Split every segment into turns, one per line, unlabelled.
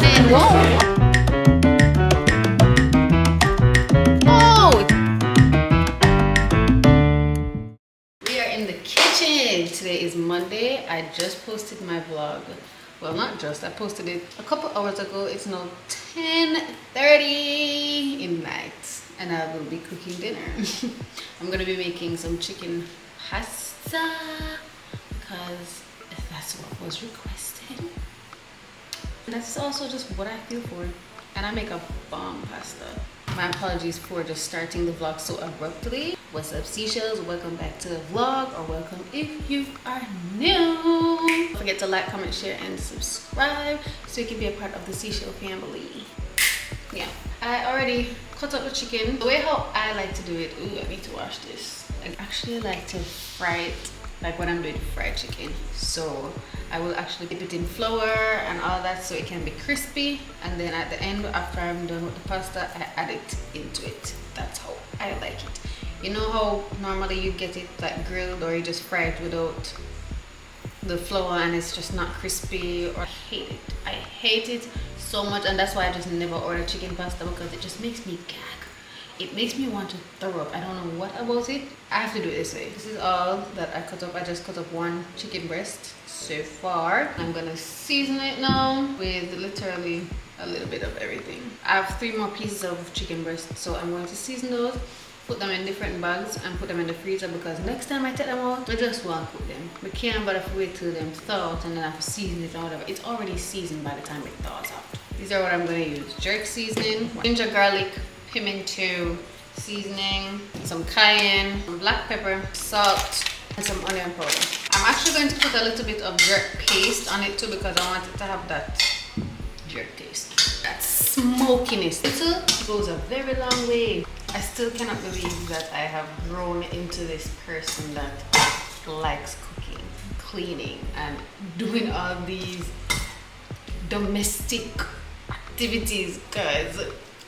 Man, whoa! We are in the kitchen. Today is Monday. I just posted my vlog. Well, not just, I posted it a couple hours ago. It's now 10:30 in the night and I will be cooking dinner. I'm gonna be making some chicken pasta because that's what was requested. And that's also just what I feel for. And I make a bomb pasta. My apologies for just starting the vlog so abruptly. What's up, Seashells? Welcome back to the vlog, or welcome if you are new. Don't forget to like, comment, share, and subscribe so you can be a part of the Seashell family. Yeah, I already cut up the chicken. The way how I like to do it, ooh, I need to wash this. I actually like to fry it like when I'm doing fried chicken. So I will actually dip it in flour and all that so it can be crispy, and then at the end, after I'm done with the pasta, I add it into it. That's how I like it. You know how normally you get it like grilled, or you just fry it without the flour and it's just not crispy? Or I hate it. I hate it so much, and that's why I just never order chicken pasta, because it just makes me gag. It makes me want to throw up. I don't know what about it. I have to do it this way. This is all that I cut up. I just cut up one chicken breast so far. I'm gonna season it now with literally a little bit of everything. I have 3 more pieces of chicken breast, so I'm going to season those, put them in different bags and put them in the freezer, because next time I take them out, I just want to cook them. We can't bother to wait till them thaw out and then I have to season it or whatever. It's already seasoned by the time it thaws out. These are what I'm gonna use. Jerk seasoning, ginger garlic, pimento seasoning, some cayenne, some black pepper, salt, and some onion powder. I'm actually going to put a little bit of jerk paste on it too, because I want it to have that jerk taste, that smokiness. It goes a very long way. I still cannot believe that I have grown into this person that likes cooking, cleaning, and doing all these domestic activities, guys.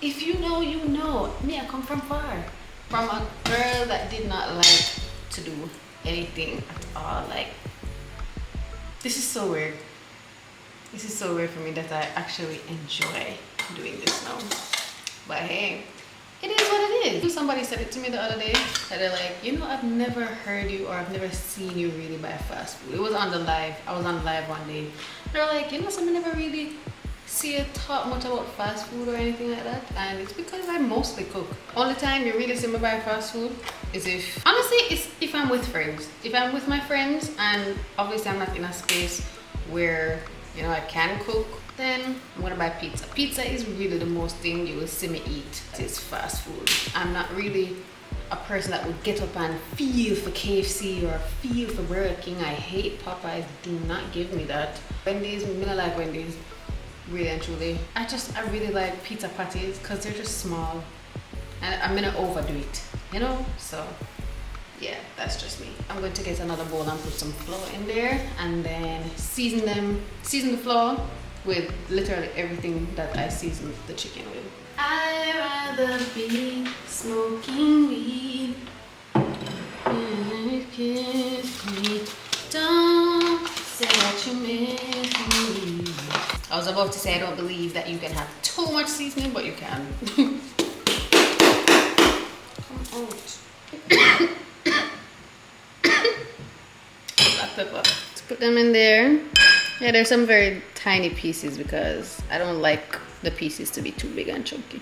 If you know, you know. Me, I come from far. From a girl that did not like to do anything at all. Like, this is so weird. This is so weird for me that I actually enjoy doing this now. But hey, it is what it is. Somebody said it to me the other day, that they're like, you know, I've never heard you, or I've never seen you really buy fast food. It was on the live. I was on live one day. They're like, you know, someone never really see it talk much about fast food or anything like that, and it's because I mostly cook. Only time you really see me buy fast food is if, honestly, it's if I'm with friends. If I'm with my friends and obviously I'm not in a space where, you know, I can cook, then I'm gonna buy pizza. Pizza is really the most thing you will see me eat. It's fast food. I'm not really a person that would get up and feel for KFC or feel for Burger King. I hate Popeyes. Do not give me that. Wendy's, I like Wendy's. Really and truly, I really like pizza patties because they're just small, and I'm gonna overdo it, you know. So yeah, that's just me. I'm going to get another bowl and put some flour in there, and then season the flour with literally everything that I seasoned the chicken with. I'd rather be smoking weed. Kiss me. Don't say that you miss me. I was about to say I don't believe that you can have too much seasoning, but you can. Come out. Black pepper. Let's put them in there. Yeah, there's some very tiny pieces because I don't like the pieces to be too big and chunky.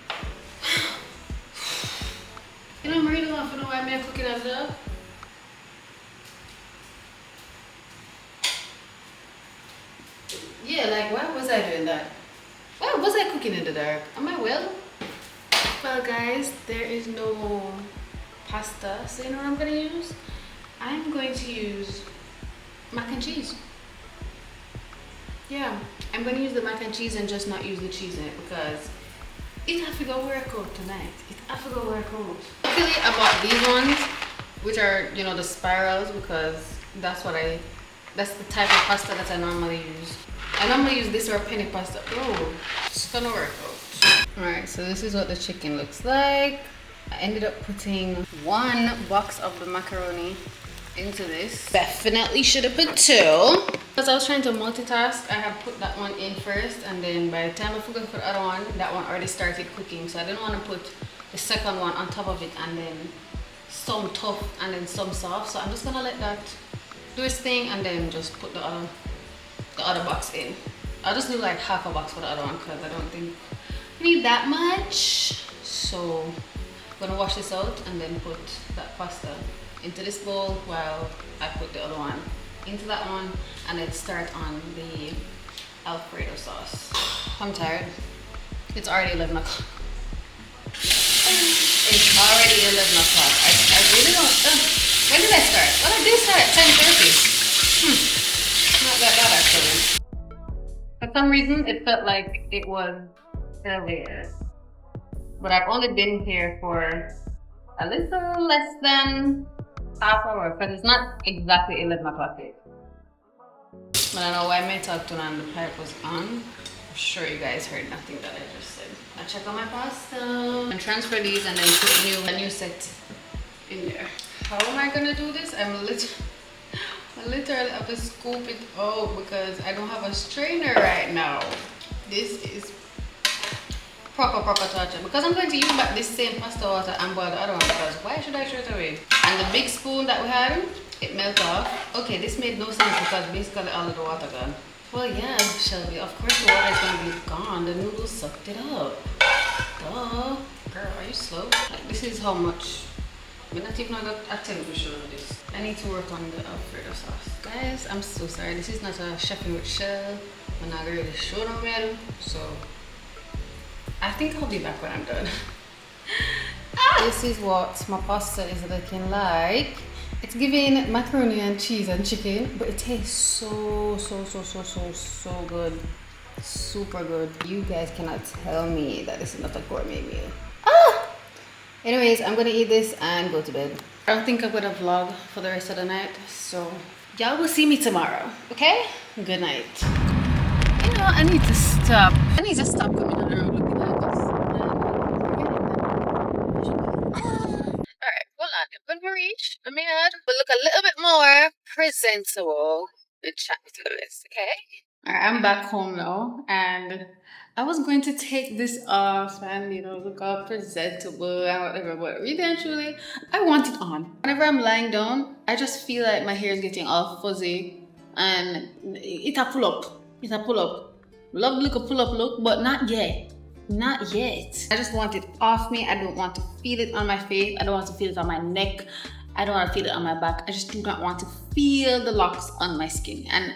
You know, I really want to know why I'm cooking at the. Yeah, like, why was I doing that? Why was I cooking in the dark? Am I well? Well, guys, there is no pasta, so you know what I'm gonna use? I'm going to use mac and cheese. Yeah, I'm gonna use the mac and cheese and just not use the cheese in it, because it have to go work out tonight. It have to go work out. Luckily, I bought these ones, which are, you know, the spirals, because that's the type of pasta that I normally use. I normally use this or penny pasta. Oh, it's gonna work out. Alright, so this is what the chicken looks like. I ended up putting 1 box of the macaroni into this. Definitely should have put 2. Because I was trying to multitask, I have put that one in first, and then by the time I forgot to put the other one, that one already started cooking. So I didn't want to put the second one on top of it and then some tough and then some soft. So I'm just gonna let that do its thing and then just put the other box in. I'll just do like half a box for the other one because I don't think I need that much. So I'm gonna wash this out and then put that pasta into this bowl while I put the other one into that one and then start on the Alfredo sauce. I'm tired. It's already 11 o'clock. It's already 11 o'clock. I really don't. When did I start? Well, I did start at 10:30. Not that bad actually. For some reason, it felt like it was earlier. But I've only been here for a little less than half hour because it's not exactly 11 o'clock yet. I don't know why my talk tone on the pipe was on. I'm sure you guys heard nothing that I just said. I check on my pasta and transfer these and then put a new set in there. How am I gonna do this? I literally have to scoop it out because I don't have a strainer right now. This is proper torture because I'm going to use back this same pasta water and boil the other one because why should I throw it away? And the big spoon that we had, it melted off. Okay, this made no sense because basically all of the water gone. Well, yeah, Shelby, of course the water is going to be gone. The noodles sucked it up. Duh. Girl, are you slow? Like, this is how much. I'm not even gonna attempt to show you this. I need to work on the Alfredo sauce. Guys, I'm so sorry. This is not a chefing with Shell. I'm not really show them yet. So, I think I'll be back when I'm done. This is what my pasta is looking like. It's giving macaroni and cheese and chicken, but it tastes so good. Super good. You guys cannot tell me that this is not a gourmet meal. Anyways, I'm gonna eat this and go to bed. I don't think I'm gonna vlog for the rest of the night, so y'all will see me tomorrow, okay? Good night. You know, I need to stop. I need to stop coming on the road looking like this. Alright, hold on. When we reach the mirror, we'll look a little bit more presentable and chat to this, okay? Alright, I'm back home now, and I was going to take this off and, you know, look all presentable and whatever, but really and truly, I want it on. Whenever I'm lying down, I just feel like my hair is getting all fuzzy and it'll pull up. It'll pull up. Love the look of pull up look, but not yet. Not yet. I just want it off me. I don't want to feel it on my face. I don't want to feel it on my neck. I don't want to feel it on my back. I just do not want to feel the locks on my skin. And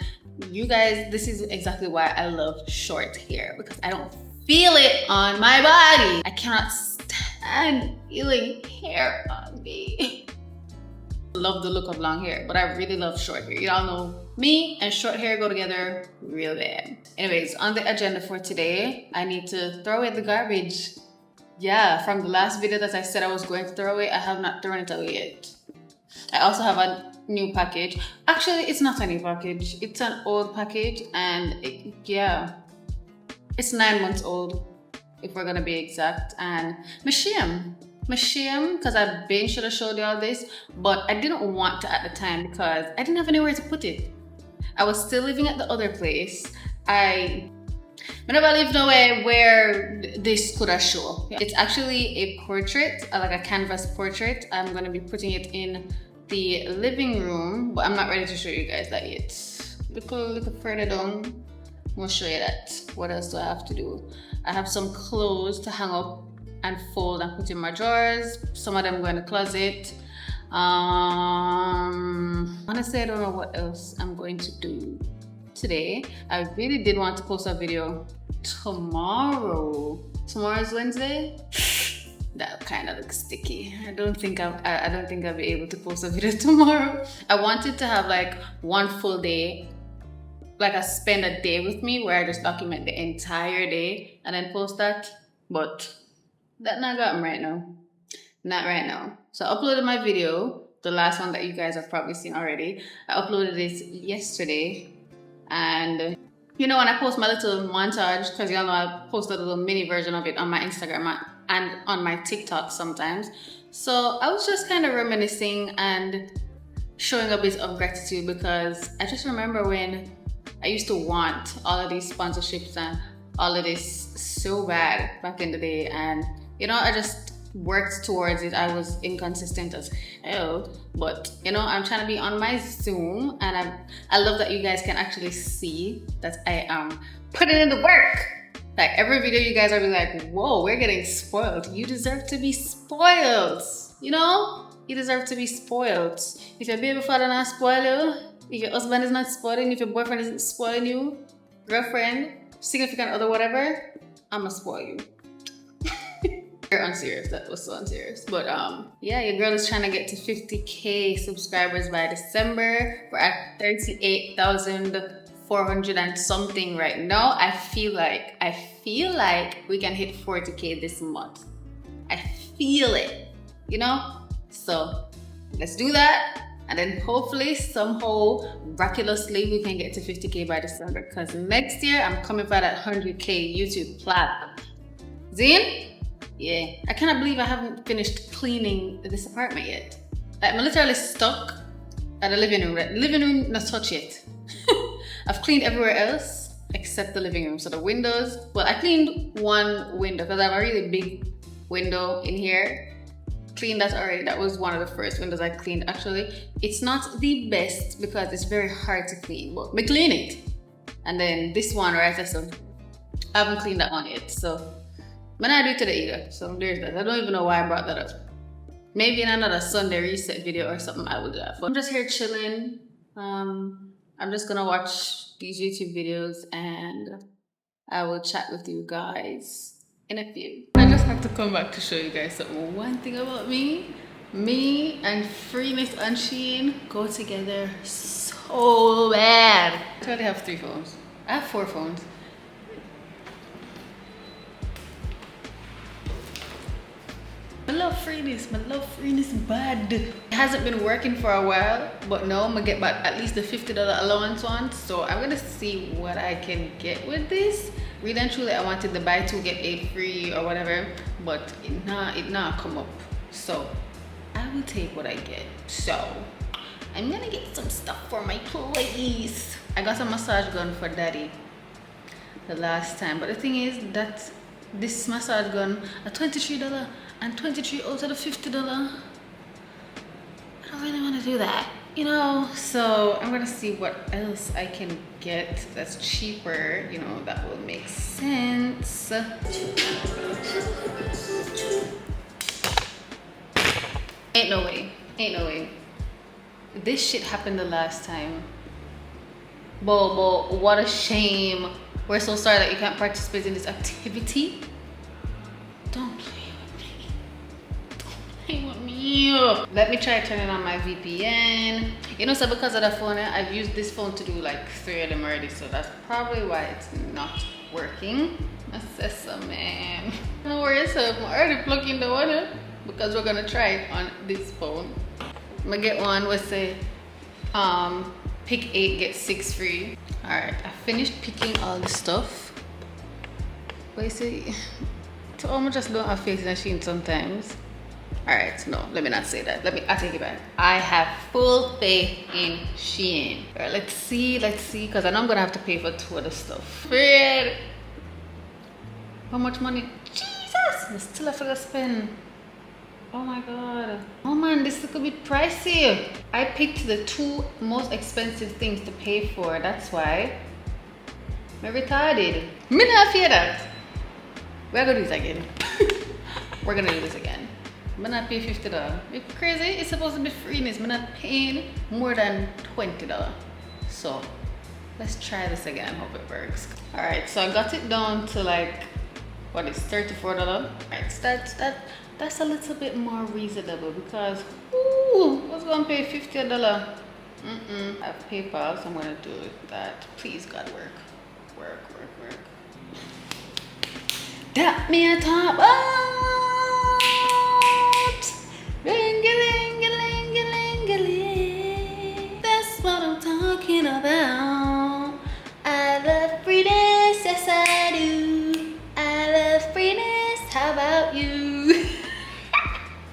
you guys, this is exactly why I love short hair, because I don't feel it on my body. I cannot stand feeling hair on me. Love the look of long hair, but I really love short hair. Y'all know me and short hair go together real bad. Anyways, on the agenda for today, I need to throw away the garbage. Yeah, from the last video that I said I was going to throw away, I have not thrown it away yet. I also have a new package. Actually, it's not a new package. It's an old package, and it's 9 months old, if we're gonna be exact. And Shein, because I should have showed you all this, but I didn't want to at the time because I didn't have anywhere to put it. I was still living at the other place. I never lived nowhere where this could have shown. It's actually a portrait, like a canvas portrait. I'm gonna be putting it in the living room, but I'm not ready to show you guys that yet. Look a little further down, I'm gonna show you that. What else do I have to do? I have some clothes to hang up and fold and put in my drawers. Some of them go in the closet. Honestly, I don't know what else I'm going to do today. I really did want to post a video tomorrow. Tomorrow's Wednesday. That kind of looks sticky. I don't think I'll be able to post a video tomorrow. I wanted to have like one full day, like I spend a day with me where I just document the entire day and then post that, but that not got right now. Not right now. So I uploaded my video, the last one that you guys have probably seen already. I uploaded it yesterday, and you know, when I post my little montage, because y'all know I post a little mini version of it on my Instagram and on my TikTok sometimes. So I was just kind of reminiscing, and showing a bit of gratitude, because I just remember when I used to want all of these sponsorships and all of this so bad back in the day, and you know, I just worked towards it. I was inconsistent as hell, but you know, I'm trying to be on my Zoom, and I love that you guys can actually see that I am putting in the work. Like every video you guys are like, whoa, we're getting spoiled. You deserve to be spoiled, you know? You deserve to be spoiled. If your baby father not spoil you, if your husband is not spoiling you, if your boyfriend isn't spoiling you, girlfriend, significant other, whatever, I'ma spoil you. You're unserious. That was so unserious. But yeah, your girl is trying to get to 50K subscribers by December. We're at 38,400 and something right now. I feel like we can hit 40K this month. I feel it, you know? So let's do that. And then hopefully, somehow, miraculously, we can get to 50K by December. Because next year, I'm coming for that 100K YouTube plaque. Zine? Yeah. I cannot believe I haven't finished cleaning this apartment yet. Like, I'm literally stuck at the living room. The living room, not touch it. I've cleaned everywhere else except the living room. So the windows, well, I cleaned one window because I have a really big window in here. Cleaned that already. That was one of the first windows I cleaned. Actually, it's not the best because it's very hard to clean, but we clean it. And then this one right there, so I haven't cleaned that one yet. So I'm not do it today either. So there's that. I don't even know why I brought that up. Maybe in another Sunday reset video or something I will do that. But I'm just here chilling. I'm just gonna watch these YouTube videos and I will chat with you guys in a few. I just have to come back to show you guys something. One thing about me and freeness on Shein go together so bad. I totally have 3 phones. I have 4 phones. I love freeness bad. It hasn't been working for a while, but now I'm gonna get back at least the $50 allowance one. So I'm gonna see what I can get with this. Really and truly, I wanted the buy 2 get 8 free or whatever, but it not come up. So I will take what I get. So I'm gonna get some stuff for my place. I got a massage gun for daddy the last time, but the thing is that this massage gun at $23 and 23 out of the $50. I don't really want to do that, you know. So I'm gonna see what else I can get that's cheaper, you know, that will make sense. Ain't no way. This shit happened the last time. But what a shame. We're so sorry that you can't participate in this activity. Don't play with me. Let me try turning on my VPN. You know, so because of the phone, I've used this phone to do like 3 of them already, so that's probably why it's not working. Man. No worries, so I'm already plugging the one in because we're gonna try it on this phone. I'm gonna get one with say pick 8 get 6 free. All right, I finished picking all the stuff. What you say? To almost just don't have faith in Shein sometimes. All right, no, let me not say that. I take it back. I have full faith in Shein. All right, let's see, because I know I'm gonna have to pay for 2 of the stuff. Fred, how much money? Jesus, I still have to spend. Oh my God. Oh man, this could be pricey. I picked the 2 most expensive things to pay for. That's why. I'm retarded. Me not fear that. We're gonna do this again. We're gonna do this again. I'm not pay $50. It's crazy. It's supposed to be freeness. I'm not paying more than $20. So let's try this again. Hope it works. All right, so I got it down to like, what is $34? All right, that's a little bit more reasonable because ooh, I was gonna pay $50. I have PayPal, so I'm gonna do that. Please God, work. That me a top out. Ring-a-ling-a-ling-a-ling-a-ling. That's what I'm talking about. I love freeness, yes I do. I love freeness, how about you?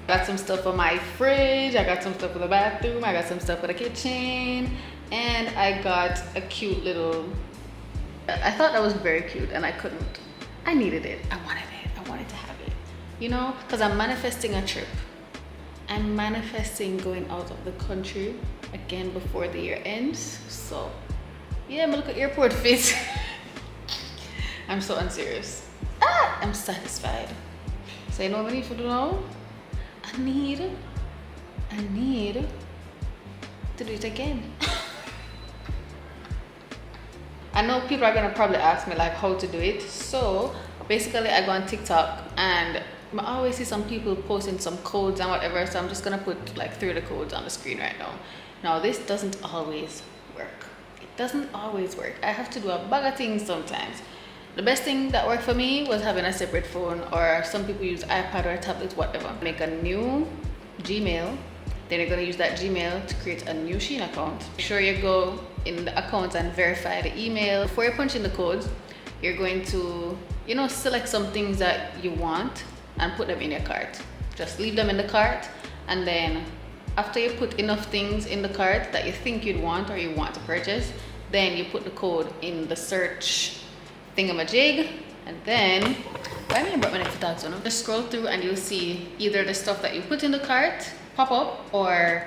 Got some stuff for my fridge, I got some stuff for the bathroom, I got some stuff for the kitchen, and I got a cute little, I thought that was very cute and I couldn't. I needed it. I wanted to have it. You know, because I'm manifesting a trip. I'm manifesting going out of the country again before the year ends. So yeah, I'm gonna look at airport fit. I'm so unserious. I'm satisfied. So you know what I need to do now? I need to do it again. I know people are gonna probably ask me like how to do it. So basically I go on TikTok and I always see some people posting some codes and whatever. So I'm just gonna put like 3 of the codes on the screen right now. Now this doesn't always work. It doesn't always work. I have to do a bag of things sometimes. The best thing that worked for me was having a separate phone, or some people use iPad or tablet, whatever. Make a new Gmail. Then you're gonna use that Gmail to create a new Shein account. Make sure you go in the account and verify the email. Before you punch in the codes, you're going to, you know, select some things that you want and put them in your cart. Just leave them in the cart, and then after you put enough things in the cart that you think you'd want or you want to purchase, then you put the code in the search thingamajig, and then why haven't I brought my next tags on? Just scroll through and you'll see either the stuff that you put in the cart pop up or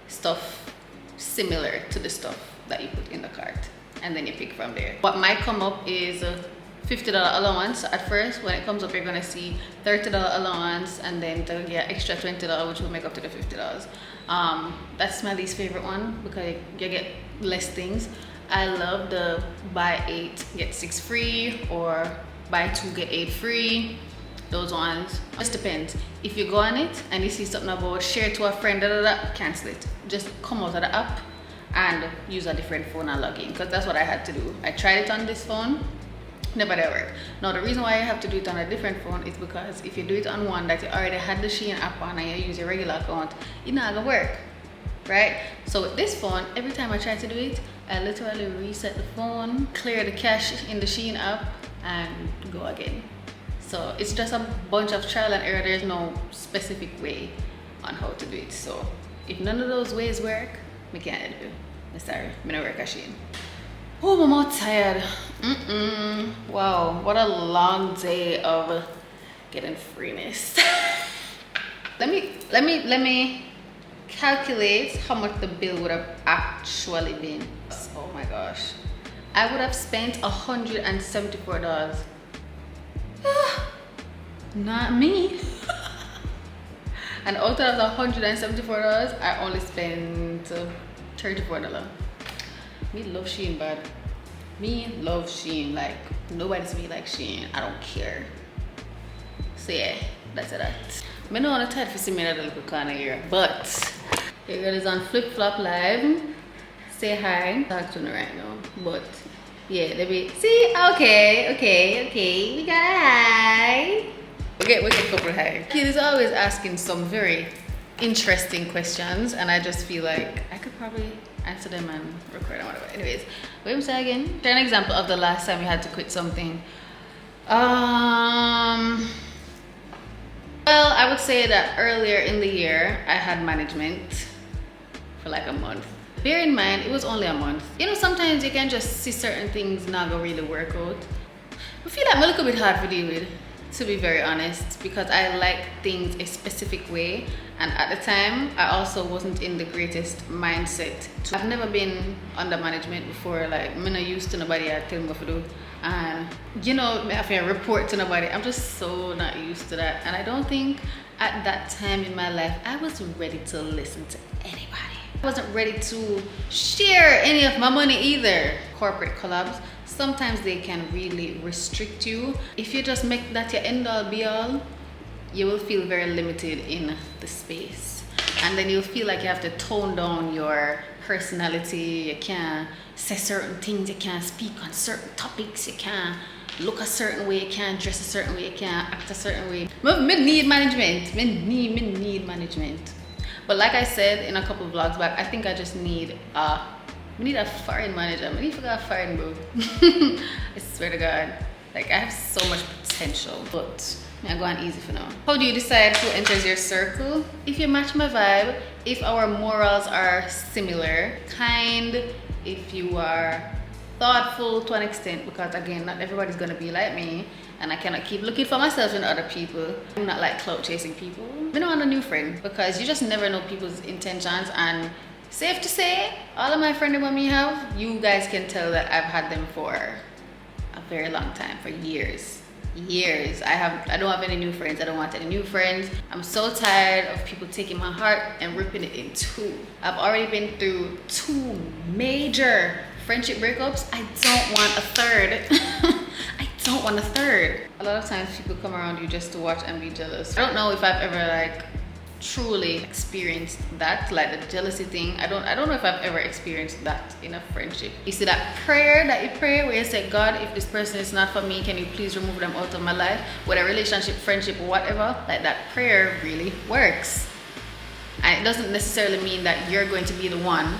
stuff similar to the stuff that you put in the cart, and then you pick from there. What might come up is a $50 allowance. At first when it comes up, you're gonna see $30 allowance, and then to get extra $20, which will make up to the $50. That's my least favorite one because you get less things. I love the buy 8 get 6 free or buy 2 get 8 free. Those ones just depends. If you go on it and you see something about share to a friend, cancel it. Just come out of the app and use a different phone and log in, because that's what I had to do. I tried it on this phone, never did work. Now the reason why I have to do it on a different phone is because if you do it on one that you already had the Shein app on and you use your regular account, it's not gonna work, right? So with this phone, every time I try to do it, I literally reset the phone, clear the cache in the Shein app, and go again. So it's just a bunch of trial and error. There's no specific way on how to do it. So if none of those ways work, I can't help you. I'm sorry, I'm not work at Shein. Oh, I'm all tired. Wow, what a long day of getting freeness. Let me calculate how much the bill would have actually been. Oh my gosh, I would have spent $174. Not me. And out of the $174, I only spent $34. Me love Shein bad. Me love Shein like nobody's me like Shein. I don't care. So yeah, that's it. I don't want to type for see me in a little corner here, but your girl is on Flip Flop Live. Say hi. Talk to me right now, but yeah, let me see. Okay. We got a hi. We get a couple hi. Kid is always asking some very interesting questions, and I just feel like I could probably answer them and record them, whatever. Anyways, what am I again? Share an example of the last time you had to quit something. Well, I would say that earlier in the year I had management for like a month. Bear in mind, it was only a month. You know, sometimes you can just see certain things not gonna really work out. I feel like I'm a little bit hard to deal with, to be very honest, because I like things a specific way, and at the time I also wasn't in the greatest mindset. I've never been under management before. Like, I'm not used to nobody I tell me what to do, and you know, I have to report to nobody. I'm just so not used to that, and I don't think at that time in my life I was ready to listen to anybody. I wasn't ready to share any of my money either. Corporate collabs, sometimes they can really restrict you. If you just make that your end all be all, you will feel very limited in the space, and then you'll feel like you have to tone down your personality. You can't say certain things, you can't speak on certain topics, you can't look a certain way, you can't dress a certain way, you can't act a certain way. Me need management. Me need management. But like I said in a couple of vlogs back, I think I just need a foreign manager. I need to go foreign, bro. I swear to God. Like, I have so much potential, but I'm going easy for now. How do you decide who enters your circle? If you match my vibe, if our morals are similar, kind, if you are thoughtful to an extent, because again, not everybody's gonna be like me, and I cannot keep looking for myself in other people. I'm not like clout chasing people. I don't want a new friend because you just never know people's intentions, and safe to say, all of my friends that me have, you guys can tell that I've had them for a very long time, for years. I don't have any new friends. I don't want any new friends. I'm so tired of people taking my heart and ripping it in two. I've already been through 2 major friendship breakups. I don't want a third. I don't want a third. A lot of times people come around you just to watch and be jealous. I don't know if I've ever like truly experienced that, like the jealousy thing. I don't know if I've ever experienced that in a friendship. You see that prayer that you pray where you say, God, if this person is not for me, can you please remove them out of my life? Whether relationship, friendship, or whatever, like that prayer really works. And it doesn't necessarily mean that you're going to be the one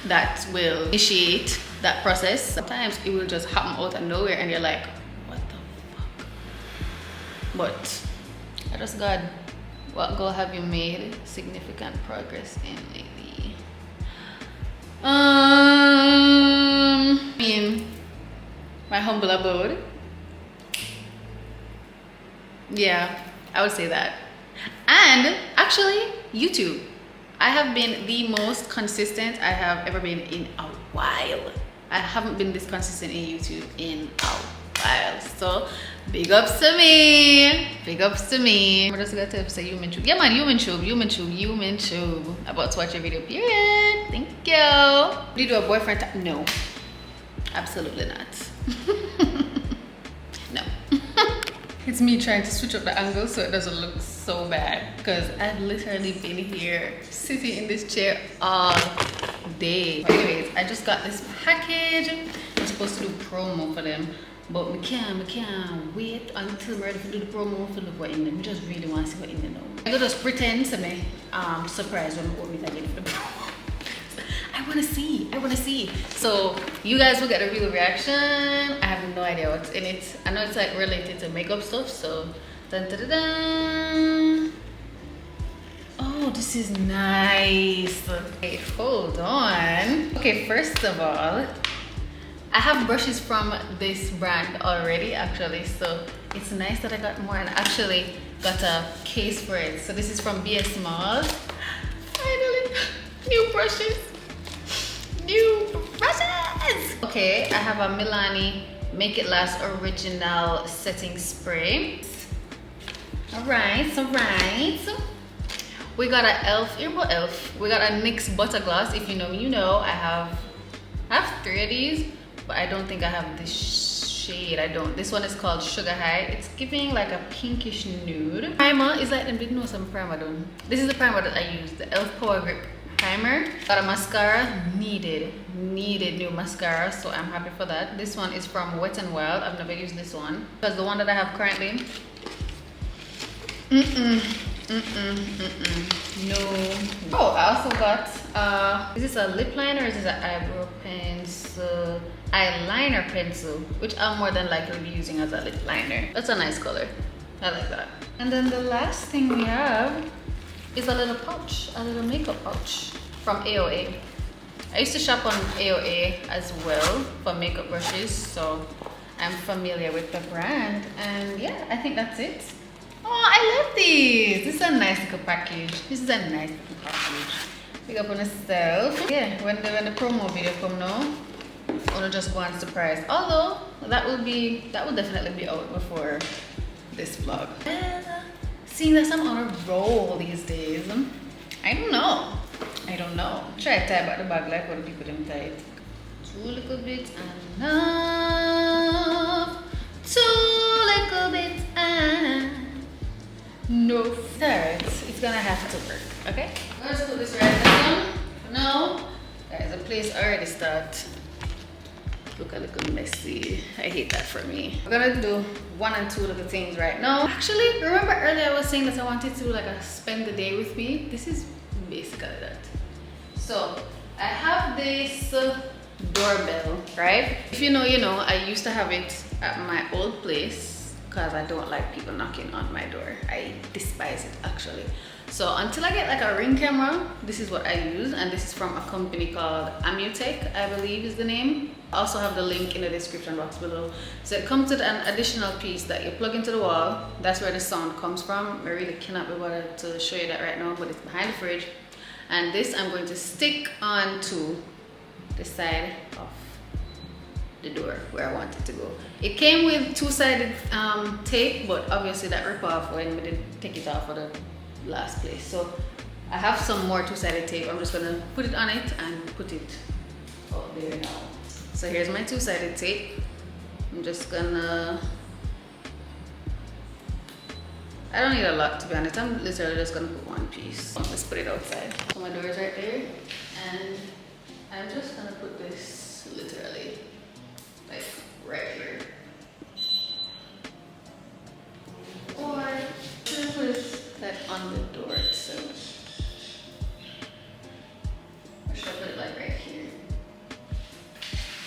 that will initiate that process. Sometimes it will just happen out of nowhere and you're like, what the fuck? But I just God, what goal have you made significant progress in lately? In my humble abode. Yeah, I would say that. And actually, YouTube. I have been the most consistent I have ever been in a while. I haven't been this consistent in YouTube in a while. So big ups to me. Big ups to me. I'm just gonna tell you say YouTube. Yeah man, YouTube. About to watch your video, period. Thank you. Do you do a boyfriend? No. Absolutely not. No. It's me trying to switch up the angle so it doesn't look so bad, because I've literally been here sitting in this chair all day. But anyways, I just got this package. I'm supposed to do promo for them, but we can't wait until I'm ready to do the promo for look what in them. We just really want to see what in them now. I could just pretend to me surprised when I open it again for the promo. I want to see. So you guys will get a real reaction. I have no idea what's in it. I know it's like related to makeup stuff, so dun, dun, dun, dun. Oh, this is nice. Okay, hold on. Okay, first of all, I have brushes from this brand already actually, so it's nice that I got more and actually got a case for it. So this is from BS Small. Finally, new brushes. Okay, I have a Milani Make It Last Original Setting Spray. Alright. We got a Elf. We got a NYX Butter Gloss. If you know me, you know I have 3 of these, but I don't think I have this shade. I don't. This one is called Sugar High. It's giving like a pinkish nude. Primer is like them didn't know some primer done. This is the primer that I use, the Elf Power Grip primer. Got a mascara, needed new mascara, so I'm happy for that. This one is from Wet n Wild. I've never used this one because the one that I have currently, no. Oh, I also got is this a lip liner or is this an eyebrow pencil? Eyeliner pencil, which I'll more than likely be using as a lip liner. That's a nice color. I like that. And then the last thing we have is a little pouch, a little makeup pouch from AOA. I used to shop on AOA as well for makeup brushes, so I'm familiar with the brand. And yeah, I think that's it. Oh, I love these. This is a nice little package. Pick up on yourself. Yeah, when the promo video come now, I'll just go on surprise. Although that will definitely be out before this vlog. Seeing that I'm on a roll these days, I don't know. Try to tie back the bag like what the people them tie it. 2 little bit enough. 2 little bit and no third. It's gonna have to work, okay? Let's put this right down. No, guys, the place already start look a little messy. I hate that for me. We're gonna do 1 and 2 little things right now. Actually, remember earlier I was saying that I wanted to like spend the day with me. This is basically that. So I have this doorbell, right? If you know, you know. I used to have it at my old place because I don't like people knocking on my door. I despise it actually. So until I get like a Ring camera, this is what I use, and this is from a company called AndImShelby, I believe is the name. I also have the link in the description box below. So it comes with an additional piece that you plug into the wall. That's where the sound comes from. I really cannot be bothered to show you that right now, but it's behind the fridge. And this I'm going to stick onto the side of the door where I want it to go. It came with two-sided tape, but obviously that ripped off when we didn't take it off for the last place. So I have some more two-sided tape. I'm just gonna put it on it and put it out there now. So here's my two-sided tape. I'm just gonna, I don't need a lot to be honest. I'm literally just gonna put one piece. Let's put it outside. So my door is right there, and I'm just gonna put this literally like right here. Or should I put that on the door itself? Or should I put it like right here?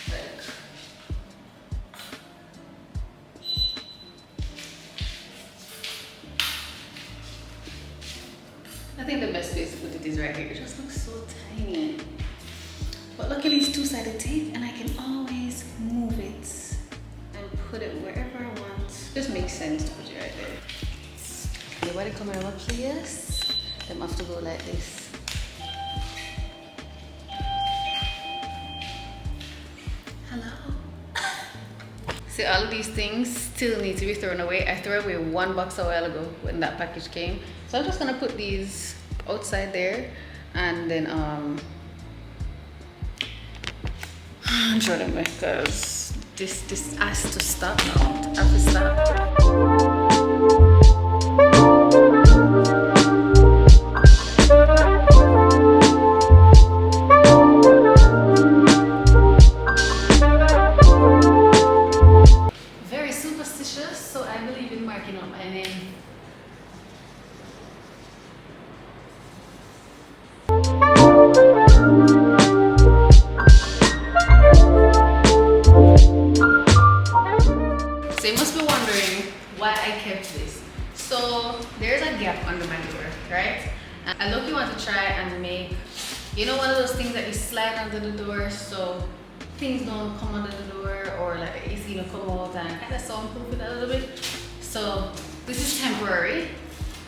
Like, I think the best place to put it is right here. It just looks so tiny. But luckily it's two-sided tape and I can always move it and put it wherever I want. Just makes sense to put it right there. Everybody come over please. Them have to go like this. Hello. See, all of these things still need to be thrown away. I threw away one box a while ago when that package came. So I'm just gonna put these outside there and then show them because this has to stop now. It has to stop. Very superstitious, so I believe in marking out my name. So you must be wondering why I kept this. So there's a gap under my door, right? And I look, you want to try and make, you know, one of those things that you slide under the door so things don't come under the door, or like the AC don't come out and kind of soundproof it a little bit. So this is temporary.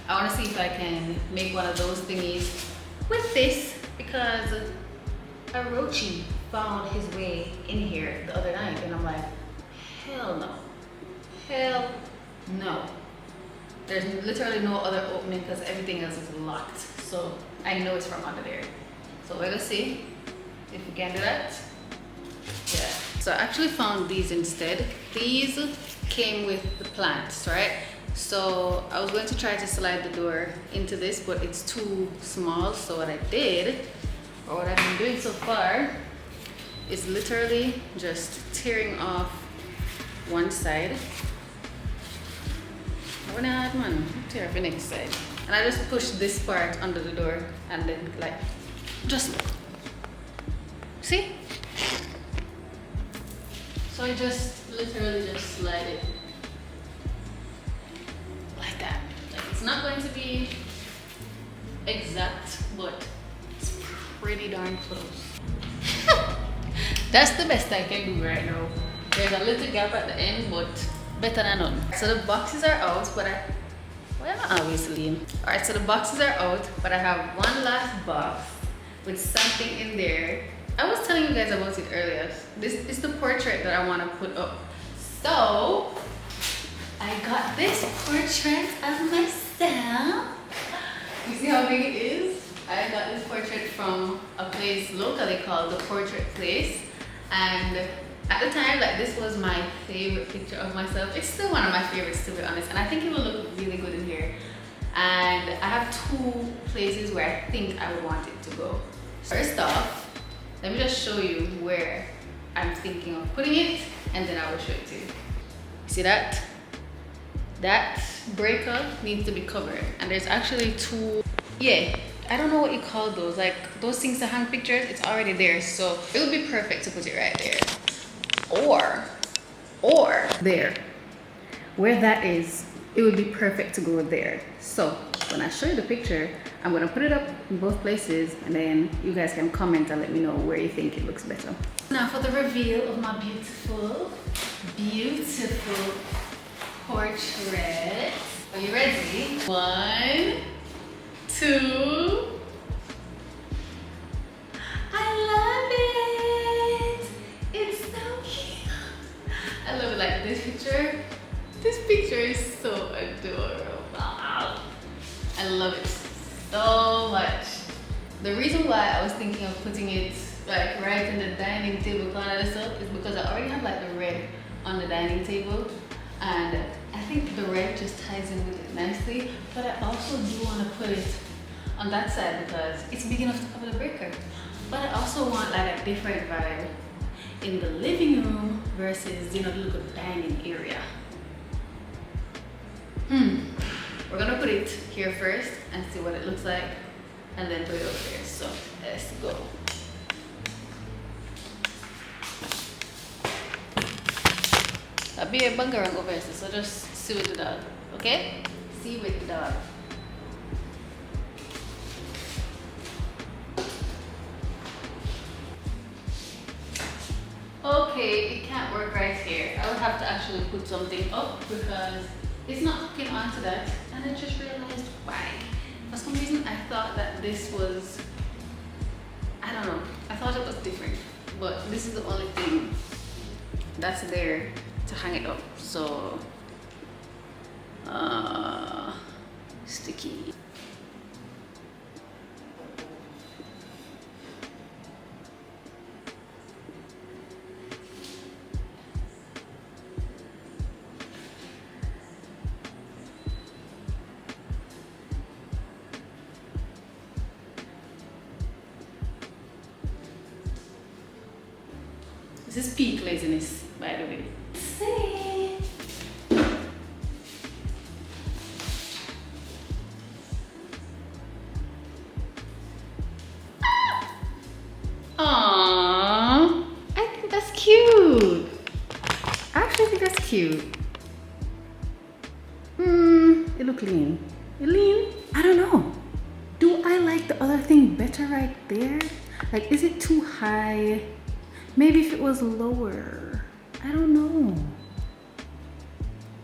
I want to see if I can make one of those thingies with this, because a roachie found his way in here the other night and I'm like, hell no. Hell no. There's literally no other opening because everything else is locked. So I know it's from under there. So we're gonna see if we can do that. Yeah. So I actually found these instead. These came with the plants, right? So I was going to try to slide the door into this, but it's too small. So what I did, or what I've been doing so far, is literally just tearing off one side. I wanna add one, tear off the next side. And I just push this part under the door and then like, just, see? So I just literally just slide it like that. Like, it's not going to be exact, but it's pretty darn close. That's the best I can do right now. There's a little gap at the end, but better than none. So the boxes are out, but why am I always lean? Alright, so the boxes are out, but I have one last box with something in there. I was telling you guys about it earlier. This is the portrait that I want to put up. So I got this portrait of myself. You see how big it is? I got this portrait from a place locally called The Portrait Place, and at the time, like, this was my favorite picture of myself. It's still one of my favorites, to be honest, and I think it will look really good in here. And I have two places where I think I would want it to go. First off, let me just show you where I'm thinking of putting it, and then I will show it to you. See that? That breaker needs to be covered, and there's actually two, yeah, I don't know what you call those, like those things to hang pictures. It's already there, so it would be perfect to put it right there. Or there. where that is, it would be perfect to go there. So when I show you the picture, I'm gonna put it up in both places, and then you guys can comment and let me know where you think it looks better. Now for the reveal of my beautiful, beautiful portrait. Are you ready? 1, 2. I love it. It's so cute. I love it. Like this picture. This picture is so adorable. I love it so much. The reason why I was thinking of putting it like right in the dining table corner and stuff is because I already have like the red on the dining table, and I think the red just ties in with it nicely. But I also do want to put it on that side because it's big enough to cover the breaker. But I also want like a different vibe in the living room versus, you know, the little dining area. We're gonna put it here first and see what it looks like, and then put it over there. So let's go. I'll be a bangarang over here, so just see with the dog, okay? See with the dog. Okay, it can't work right here. I would have to actually put something up because it's not hooking onto that, and I just realized why. For some reason I thought that this was, I don't know, I thought it was different, but this is the only thing that's there to hang it up. So sticky. This is peak laziness, by the way. See? Aww, I think that's cute. I actually think that's cute. It look lean. It lean? I don't know. Do I like the other thing better right there? Like, is it too high? Maybe if it was lower. I don't know.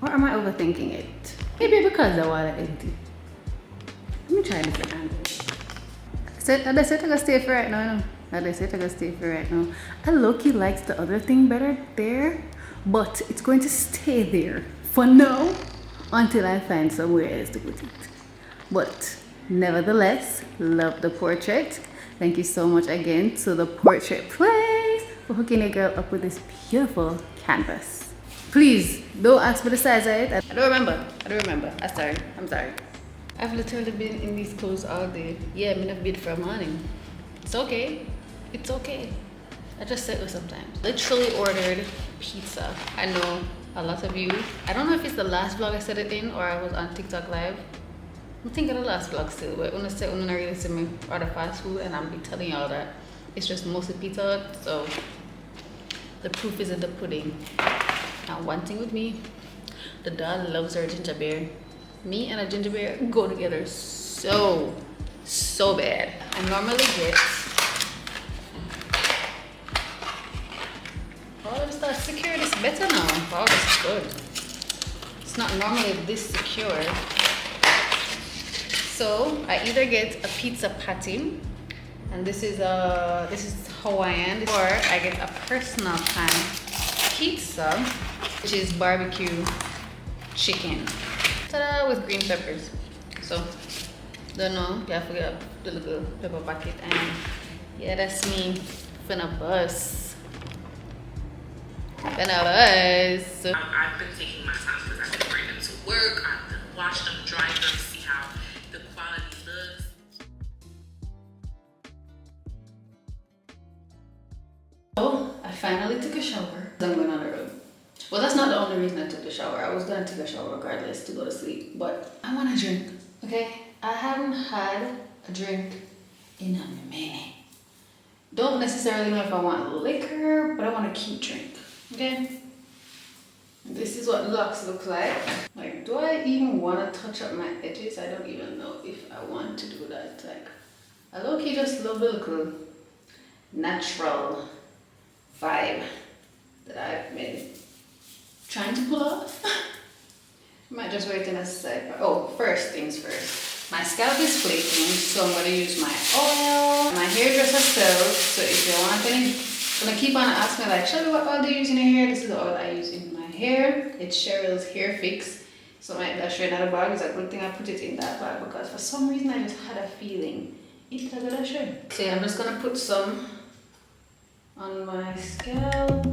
Or am I overthinking it? Maybe because the water empty. Let me try a different angle. I said I gotta stay for right now. I said I gotta stay for right now. I low-key likes the other thing better there, but it's going to stay there for now until I find somewhere else to put it. But nevertheless, love the portrait. Thank you so much again to the Portrait Place for hooking a girl up with this beautiful canvas. Please don't ask for the size of it. I don't remember. I'm sorry. I've literally been in these clothes all day. Yeah, I'm in a bid for a morning. It's okay. It's okay. I just settle sometimes. Literally ordered pizza. I know a lot of you. I don't know if it's the last vlog I said it in or I was on TikTok live. I'm thinking the last vlog still, but when I say when I really see me order fast food, and I'm be telling y'all that it's just mostly pizza. So the proof is in the pudding. Now one thing with me, the dog loves her ginger beer. Me and a ginger beer go together so bad. I normally get, oh, let me start secure this better now. Wow, this is good. It's not normally this secure. So I either get a pizza patty, and this is Hawaiian, or I get a personal pan pizza, which is barbecue chicken. Ta-da, with green peppers. So don't know, yeah, I forgot the little pepper packet, and yeah, that's me. Finna bus. I've
been taking my time because I've been bringing them to work. I've been washing them, drying them, see how the quality looks.
Oh, I finally took a shower. I'm going on the road. Well, that's not the only reason I took the shower. I was gonna take a shower regardless to go to sleep, but I want a drink, okay? I haven't had a drink in a minute. Don't necessarily know if I want liquor, but I want a cute drink, okay? This is what the locks look like. Like, do I even want to touch up my edges? I don't even know if I want to do that. Like, I low-key just love the little natural vibe that I've been trying to pull off. Might just wait in a sec. Oh, first things first. My scalp is flaking, so I'm gonna use my oil. My hairdresser sells, so if you want any, gonna keep on asking me like, Shelby, what oil do you use in your hair? This is the oil I use in my hair. It's Cheryl's Hair Fix. So my dash in the bag. It's a good thing I put it in that bag because for some reason I just had a feeling it's a good show. So yeah, I'm just gonna put some on my scalp.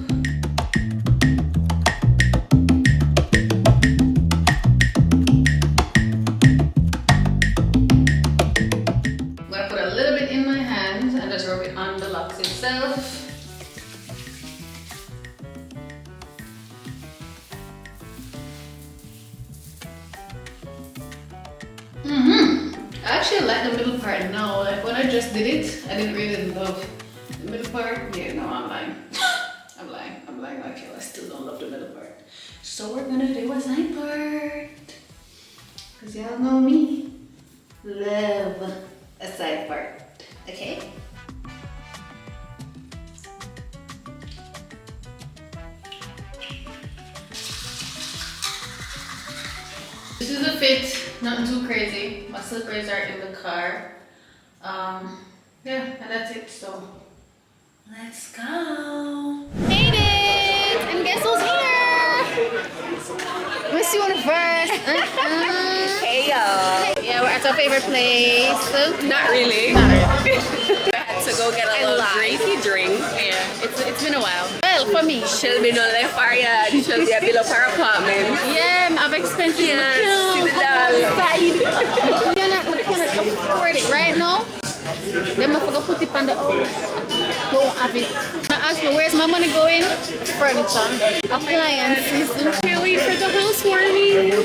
I actually like the middle part now. Like when I just did it, I didn't really love the middle part. Yeah, no, I'm lying. I'm lying like hell. I still don't love the middle part. So we're gonna do a side part. Cause y'all know me. Love a side part. Okay? This is a fit, nothing too crazy. My slippers are in the car. Yeah, and that's it. So let's go. Made it! And guess who's here? Miss you on the first.
Hey y'all.
Yeah, we're at our favorite place.
Not really.
Not really.
I had to go get a little drinky drink.
Yeah, it's been a while. Well, for me.
Shelby no left for yard. Shelby a build up her apartment.
Yeah, I've expensive.
Yeah, see the doll.
We cannot afford it right now. Then I forgot to put it on the don't have it. I asked me, where's my money going? Furniture. Appliances.
Can't wait for the housewarming.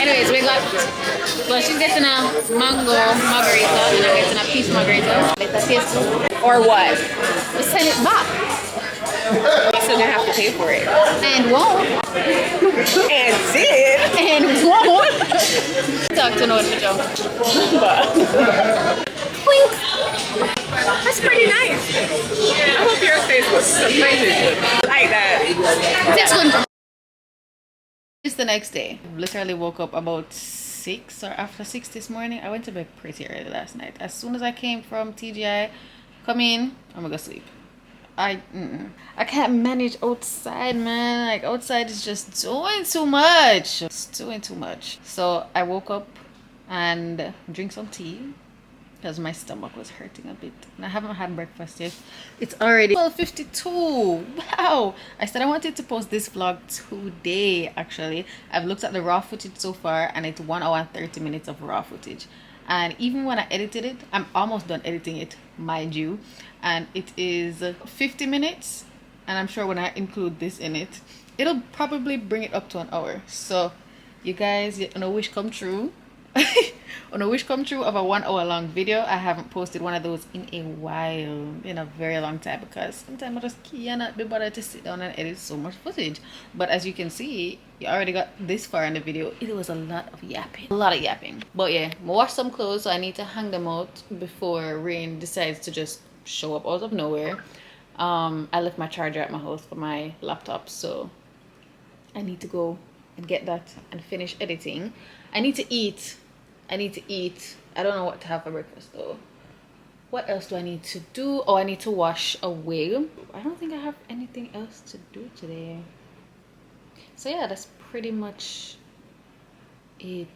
Anyways, we got, well, she's getting a mango margarita and I'm getting a peach margarita. Let us taste it.
Or what?
We send it back.
You're still gonna have to pay for it.
And won't.
And did.
And won't. Talk to no one to jump.
That's pretty nice. I hope yours tastes amazing. Like that.
This one. It's the next day. Literally woke up about 6 or after 6 this morning. I went to bed pretty early last night. As soon as I came from TGI, come in, I'm gonna go sleep. I can't manage outside, man. Like outside is just doing too much. It's doing too much. So I woke up and drink some tea because my stomach was hurting a bit and I haven't had breakfast yet. It's already 12:52. Wow. I said I wanted to post this vlog today. Actually, I've looked at the raw footage so far and it's 1 hour and 30 minutes of raw footage. And even when I edited it, I'm almost done editing it, mind you, and it is 50 minutes, and I'm sure when I include this in it, it'll probably bring it up to an hour. So you guys, on a wish come true. On a wish come true of a 1 hour long video. I haven't posted one of those in a while, in a very long time, because sometimes I just cannot be bothered to sit down and edit so much footage. But as you can see, you already got this far in the video. It was a lot of yapping, but yeah, I washed some clothes, so I need to hang them out before rain decides to just show up out of nowhere. I left my charger at my house for my laptop, so I need to go and get that and finish editing. I need to eat. I don't know what to have for breakfast though. What else do I need to do? Oh, I need to wash a wig. I don't think I have anything else to do today. So yeah, that's pretty much it.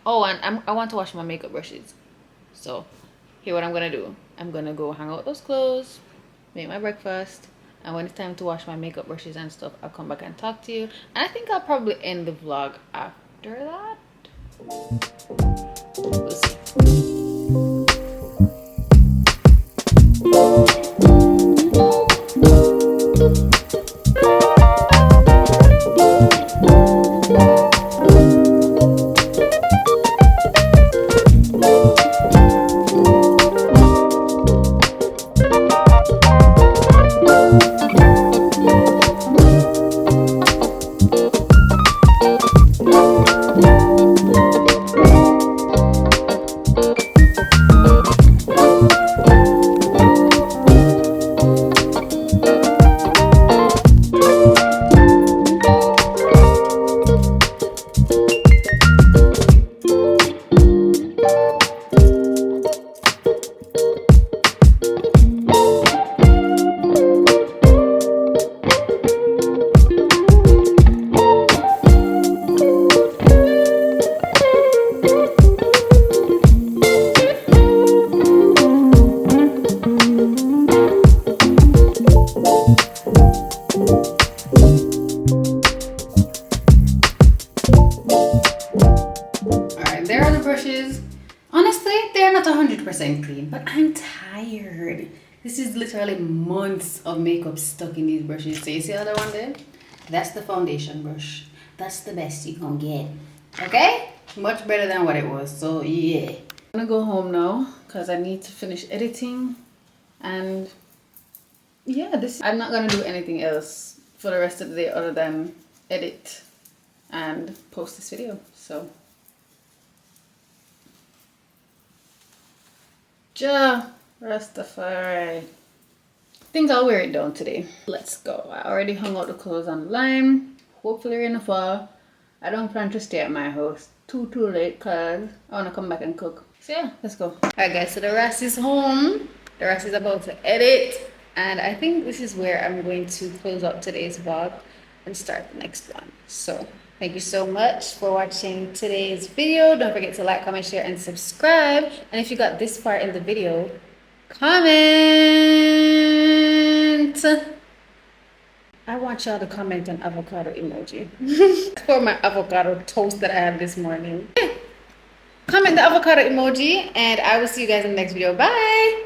Oh, and I want to wash my makeup brushes. So here what I'm gonna do. I'm gonna go hang out with those clothes, make my breakfast, and when it's time to wash my makeup brushes and stuff, I'll come back and talk to you. And I think I'll probably end the vlog after that. We'll see. 100% clean, but I'm tired. This is literally months of makeup stuck in these brushes. So you see the other one there? That's the foundation brush. That's the best you can get. Okay? Much better than what it was. So yeah. I'm gonna go home now because I need to finish editing. And yeah, I'm not gonna do anything else for the rest of the day other than edit and post this video. So Ja Rastafari. I think I'll wear it down today. Let's go. I already hung out the clothes online. Hopefully we're in the fall. I don't plan to stay at my house too late because I want to come back and cook. So yeah, let's go. Alright guys, so the Ras is home. The Ras is about to edit. And I think this is where I'm going to close up today's vlog and start the next one. So thank you so much for watching today's video. Don't forget to like, comment, share, and subscribe. And if you got this far in the video, comment. I want y'all to comment an avocado emoji for my avocado toast that I had this morning. Comment the avocado emoji, and I will see you guys in the next video. Bye.